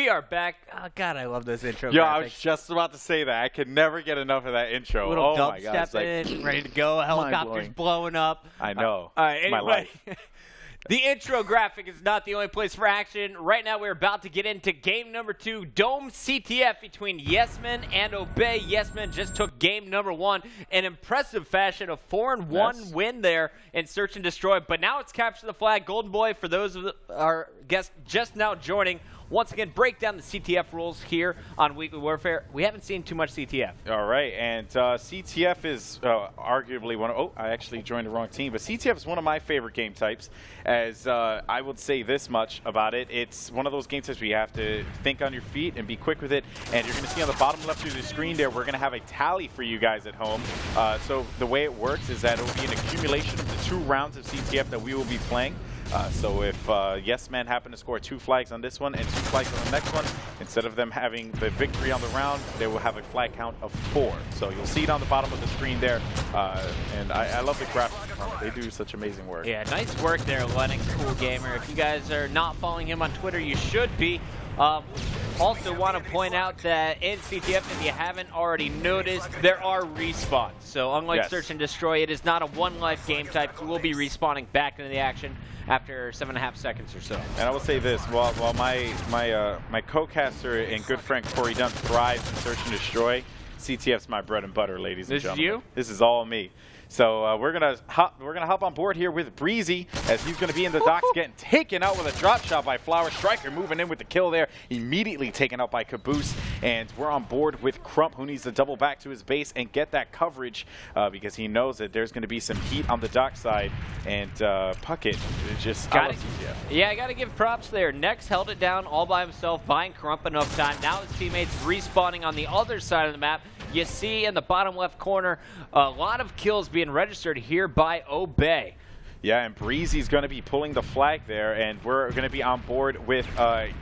We are back. Oh, God, I love this intro. Yo, graphics. I was just about to say that. I could never get enough of that intro. Little oh my God, dubstep in, ready to go. Helicopters blowing up. I know. All right, It's my anyway. life. The intro graphic is not the only place for action. Right now, we're about to get into game number 2, Dome CTF between Yesmen and Obey. Yesmen just took game number 1 in impressive fashion, a 4-1 win there in Search and Destroy. But now it's Capture the Flag. Golden Boy, for those of our guests just now joining, once again, break down the CTF rules here on Weekly Warfare. We haven't seen too much CTF. All right, and CTF is arguably one of, oh, I actually joined the wrong team, but CTF is one of my favorite game types, as I would say this much about it. It's one of those game types where you have to think on your feet and be quick with it, and you're going to see on the bottom left of the screen there, we're going to have a tally for you guys at home. So the way it works is that it will be an accumulation of the 2 rounds of CTF that we will be playing. So if Yes Men happen to score 2 flags on this one and 2 flags on the next one, instead of them having the victory on the round, they will have a flag count of 4. So you'll see it on the bottom of the screen there. And I love the graphics. They do such amazing work. Yeah, nice work there, Lennox Cool Gamer. If you guys are not following him on Twitter, you should be. Also want to point out that in CTF, if you haven't already noticed, there are respawns. So unlike Search and Destroy, it is not a 1-life game type. You will be respawning back into the action after 7.5 seconds or so. And I will say this, while my co-caster and good friend Corey Dunn thrives in Search and Destroy, CTF's my bread and butter, ladies and gentlemen. This is you? This is all me. So we're gonna hop on board here with Breezy, as he's gonna be in the docks getting taken out with a drop shot by Flower. Striker moving in with the kill there, immediately taken out by Caboose, and we're on board with Crump, who needs to double back to his base and get that coverage because he knows that there's gonna be some heat on the dock side, and Puckett just I gotta give props there. Nex held it down all by himself, buying Crump enough time. Now his teammates respawning on the other side of the map. You see in the bottom left corner a lot of kills being registered here by Obey. Yeah, and Breezy's going to be pulling the flag there, and we're going to be on board with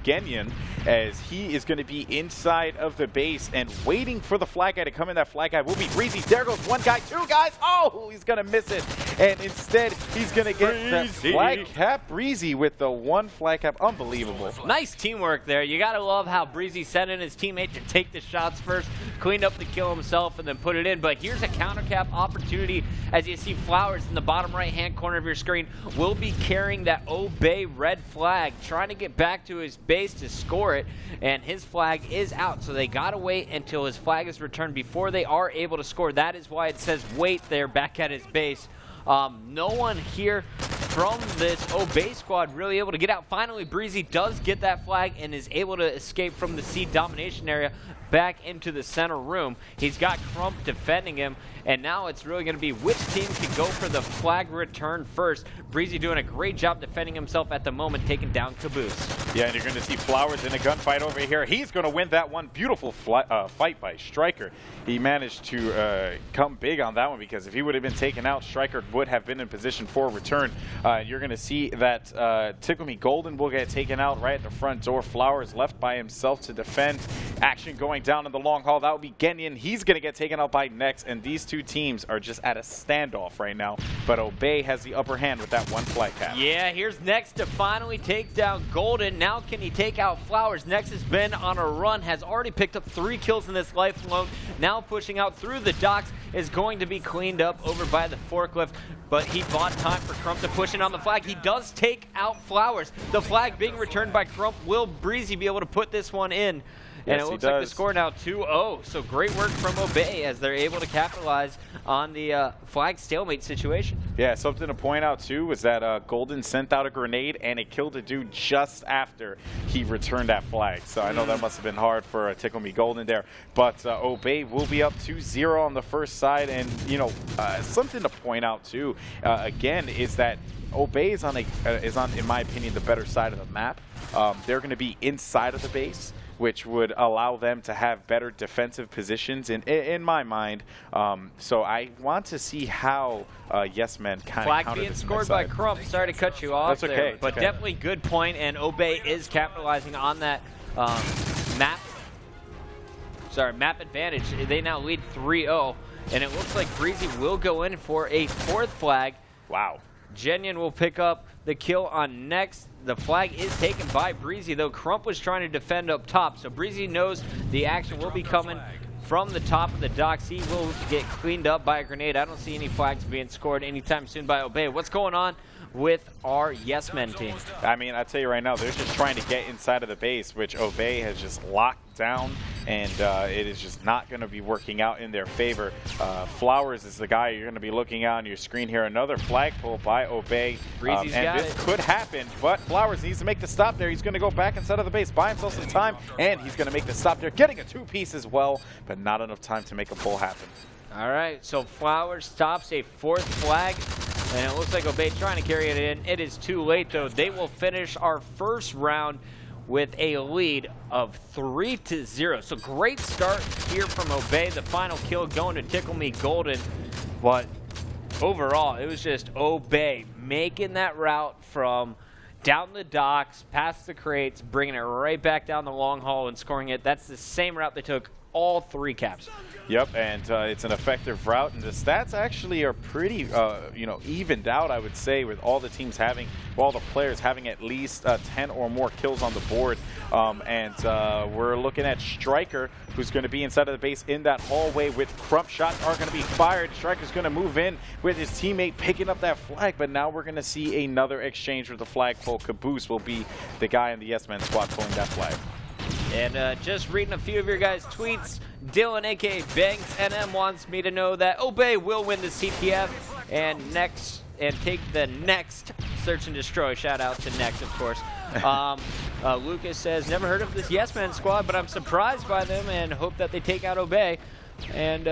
Genyon, as he is going to be inside of the base and waiting for the flag guy to come in. That flag guy will be Breezy. There goes 1 guy, 2 guys. Oh, he's going to miss it. And instead, he's going to get the flag cap. Breezy with the 1 flag cap. Unbelievable. Nice teamwork there. You got to love how Breezy sent in his teammate to take the shots first, cleaned up the kill himself, and then put it in. But here's a counter cap opportunity, as you see Flowers in the bottom right-hand corner of your screen will be carrying that Obey red flag, trying to get back to his base to score it, and his flag is out, so they gotta wait until his flag is returned before they are able to score. That is why it says wait there back at his base. No one here from this Obey squad really able to get out. Finally, Breezy does get that flag and is able to escape from the C domination area back into the center room. He's got Crump defending him, and now it's really going to be which team can go for the flag return first. Breezy doing a great job defending himself at the moment, taking down Caboose. Yeah, and you're going to see Flowers in a gunfight over here. He's going to win that one. Beautiful fight by Striker. He managed to come big on that one, because if he would have been taken out, Striker would have been in position for a return. You're going to see that Tickle Me Golden will get taken out right at the front door. Flowers left by himself to defend. Action going down in the long haul. That would be Genyon. He's going to get taken out by Nex, and these 2 teams are just at a standoff right now. But Obey has the upper hand with that 1 flag cap. Yeah, here's Nex to finally take down Golden. Now can he take out Flowers? Nex has been on a run, has already picked up 3 kills in this life alone. Now pushing out through the docks, is going to be cleaned up over by the forklift, but he bought time for Crump to push in on the flag. He does take out Flowers. The flag being returned by Crump. Will Breezy be able to put this one in? And yes, it looks like the score now 2-0. So great work from Obey, as they're able to capitalize on the flag stalemate situation. Yeah, something to point out too was that Golden sent out a grenade, and it killed a dude just after he returned that flag. So I know that must have been hard for Tickle Me Golden there. But Obey will be up 2-0 on the first side. And, you know, something to point out too, again, is that Obey is on, in my opinion, the better side of the map. They're going to be inside of the base, which would allow them to have better defensive positions in my mind. So I want to see how Yes Men kind of flag being scored by Crump. Sorry to cut you off. That's there, okay. but definitely good point, and Obey is capitalizing on that map advantage. They now lead 3-0, and it looks like Breezy will go in for a 4th flag. Wow. Genion will pick up the kill on next. The flag is taken by Breezy, though Crump was trying to defend up top. So Breezy knows the action will be coming from the top of the docks. He will get cleaned up by a grenade. I don't see any flags being scored anytime soon by Obey. What's going on with our Yes Men team? I mean, I tell you right now, they're just trying to get inside of the base, which Obey has just locked down, and it is just not going to be working out in their favor. Flowers is the guy you're going to be looking at on your screen here. Another flag pull by Obey, Breezy's and got this it. could happen, but Flowers needs to make the stop there. He's going to go back inside of the base, buy himself some time, and he's going to make the stop there, getting a 2-piece as well, but not enough time to make a pull happen. All right, so Flowers stops a 4th flag, and it looks like Obey trying to carry it in. It is too late, though. They will finish our first round with a lead of 3-0. So great start here from Obey. The final kill going to Tickle Me Golden, but overall, it was just Obey making that route from down the docks, past the crates, bringing it right back down the long haul and scoring it. That's the same route they took all 3 caps. Yep, and it's an effective route, and the stats actually are pretty, evened out, I would say, with all the teams having, all the players having at least 10 or more kills on the board. We're looking at Striker, who's going to be inside of the base in that hallway with Crump. Shots are going to be fired. Striker's going to move in with his teammate picking up that flag, but now we're going to see another exchange with the flagpole. Caboose will be the guy in the Yes Men squad pulling that flag. And just reading a few of your guys' tweets, Dylan, aka Banks NM, wants me to know that Obey will win the CTF and take the next search and destroy. Shout out to Next, of course. Lucas says, never heard of this Yes Men squad, but I'm surprised by them and hope that they take out Obey. And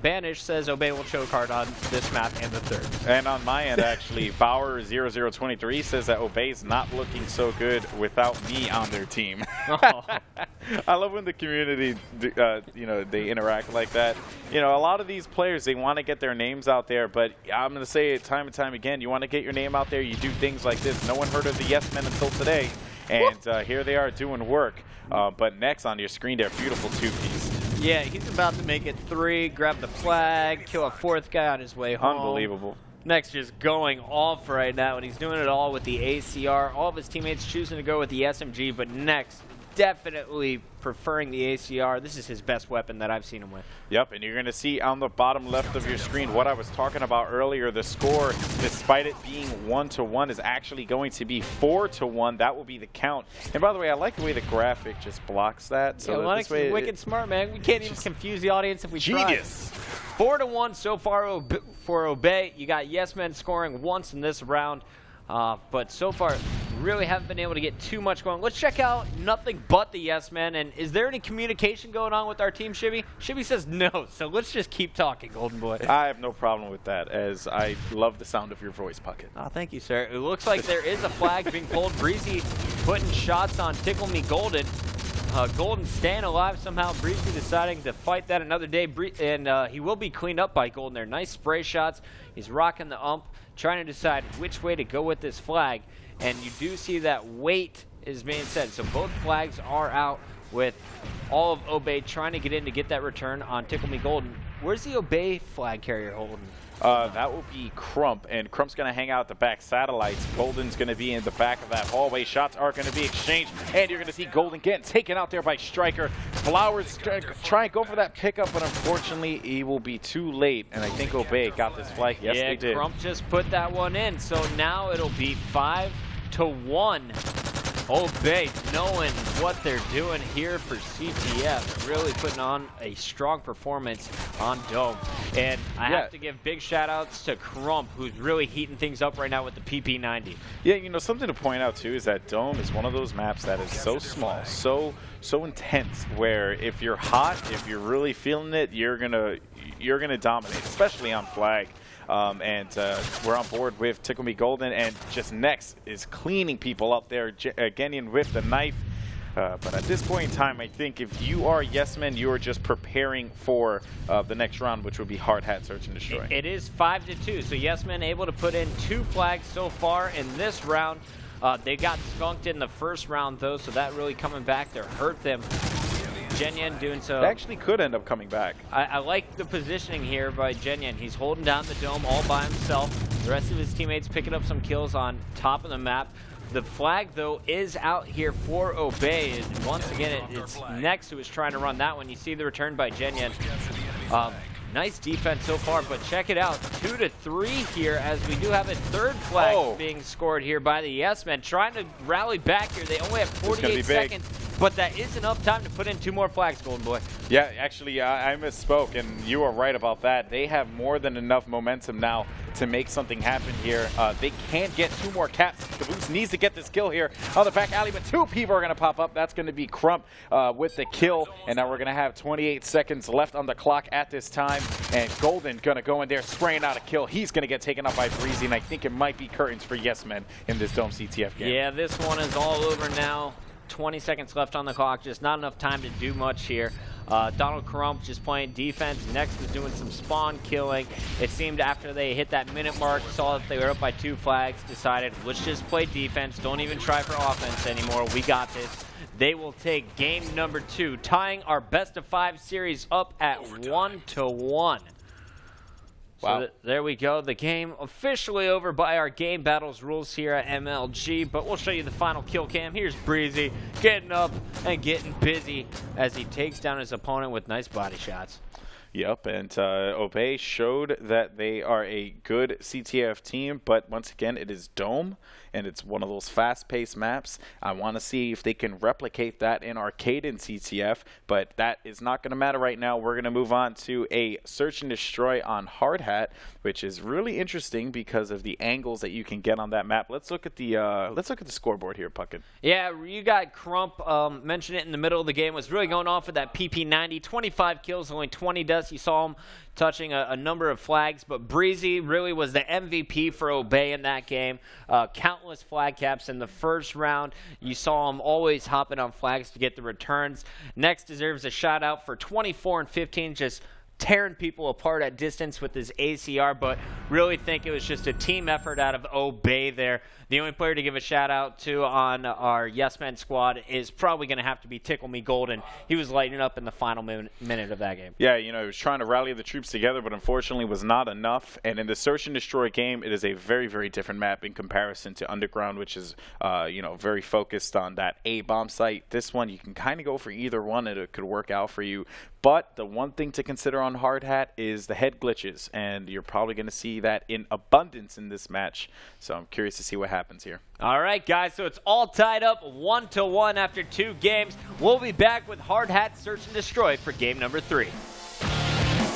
Banish says Obey will choke hard on this map and the 3rd. And on my end, actually, Bauer0023 says that Obey's not looking so good without me on their team. Oh. I love when the community, they interact like that. You know, a lot of these players, they want to get their names out there, but I'm going to say it time and time again, you want to get your name out there, you do things like this. No one heard of the Yes Men until today, and here they are doing work. But next on your screen there, beautiful 2-piece. Yeah, he's about to make it 3, grab the flag, kill a 4th guy on his way home. Unbelievable. Next just going off right now, and he's doing it all with the ACR. All of his teammates choosing to go with the SMG, but Next definitely preferring the ACR. This is his best weapon that I've seen him with. Yep, and you're going to see on the bottom left of your screen what I was talking about earlier. The score, despite it being 1-1, is actually going to be 4-1. That will be the count. And by the way, I like the way the graphic just blocks that. So yeah, Lennox is wicked smart, man. We can't even confuse the audience if we try. Genius. 4-1 so far for Obey. You got Yes Men scoring once in this round. But so far, really haven't been able to get too much going. Let's check out nothing but the Yes Men. And is there any communication going on with our team, Shibby? Shibby says no, so let's just keep talking, Golden Boy. I have no problem with that, as I love the sound of your voice, Puckett. Oh, thank you, sir. It looks like there is a flag being pulled. Breezy putting shots on Tickle Me Golden. Golden staying alive somehow. Breezy deciding to fight that another day. And he will be cleaned up by Golden there. Nice spray shots. He's rocking the ump, trying to decide which way to go with this flag. And you do see that wait is being said. So both flags are out with all of Obey trying to get in to get that return on Tickle Me Golden. Where's the Obey flag carrier holding? That will be Crump, and Crump's going to hang out the back satellites. Golden's going to be in the back of that hallway. Shots are going to be exchanged, and you're going to see Golden getting taken out there by Striker. Flowers try and go for that pickup, but unfortunately, he will be too late, and I think Obey got this flag. Yes, yeah, they did. Crump just put that one in, so now it'll be 5-1. Obey knowing what they're doing here for CTF, really putting on a strong performance on Dome. And I have to give big shout outs to Crump, who's really heating things up right now with the PP90. Yeah, you know, something to point out too is that Dome is one of those maps that is so small, so intense, where if you're hot, if you're really feeling it, you're gonna dominate, especially on flag. We're on board with Tickle Me Golden, and just Next is cleaning people up there. Genion with the knife. But at this point in time, I think if you are Yes Men, you are just preparing for the next round, which would be Hard Hat Search and Destroy. It is 5-2, so Yes Men able to put in 2 flags so far in this round. They got skunked in the first round, though, so that really coming back to hurt them. Genyan doing so. It actually could end up coming back. I like the positioning here by Genyan. He's holding down the dome all by himself. The rest of his teammates picking up some kills on top of the map. The flag, though, is out here for Obey. And once again, it's Next who is trying to run that one. You see the return by Genyan. Nice defense so far, but check it out. 2-3 here as we do have a third flag being scored here by the Yes Men. Trying to rally back here. They only have 48 seconds, but that is enough time to put in 2 more flags, Golden Boy. Yeah, actually, I misspoke, and you are right about that. They have more than enough momentum now to make something happen here. They can get 2 more caps. Caboose needs to get this kill here on the back alley, but 2 people are going to pop up. That's going to be Crump with the kill, and now we're going to have 28 seconds left on the clock at this time, and Golden going to go in there spraying out a kill. He's going to get taken out by Breezy, and I think it might be curtains for Yes Men in this Dome CTF game. Yeah, this one is all over now. 20 seconds left on the clock, just not enough time to do much here. Donald Crump just playing defense. Next was doing some spawn killing. It seemed after they hit that minute mark, saw that they were up by 2 flags, decided, let's just play defense. Don't even try for offense anymore. We got this. They will take game number 2, tying our best-of-5 series up at 1-1. Wow. So there we go. The game officially over by our game battles rules here at MLG, but we'll show you the final kill cam. Here's Breezy getting up and getting busy as he takes down his opponent with nice body shots. Yep, and Obey showed that they are a good CTF team, but once again, it is Dome, and it's one of those fast-paced maps. I want to see if they can replicate that in Arcade and CTF, but that is not going to matter right now. We're going to move on to a Search and Destroy on Hard Hat, which is really interesting because of the angles that you can get on that map. Let's look at the scoreboard here, Puckett. Yeah, you got Crump, mentioned it in the middle of the game, was really going off with that PP90, 25 kills, only 20 deaths. You saw him touching a number of flags, but Breezy really was the MVP for Obey in that game. Countless flag caps in the first round. You saw him always hopping on flags to get the returns. Next deserves a shout out for 24 and 15, just tearing people apart at distance with his ACR, but really think it was just a team effort out of Obey there. The only player to give a shout out to on our Yes Men squad is probably going to have to be Tickle Me Golden. He was lighting up in the final minute of that game. Yeah, you know, he was trying to rally the troops together, but unfortunately was not enough. And in the Search and Destroy game, it is a very, very different map in comparison to Underground, which is, you know, very focused on that A bomb site. This one, you can kind of go for either one, and it could work out for you. But the one thing to consider on Hard Hat is the head glitches, and you're probably going to see that in abundance in this match. So I'm curious to see what happens here. All right, guys, so it's all tied up 1-1 after 2 games. We'll be back with Hard Hat Search and Destroy for game number 3.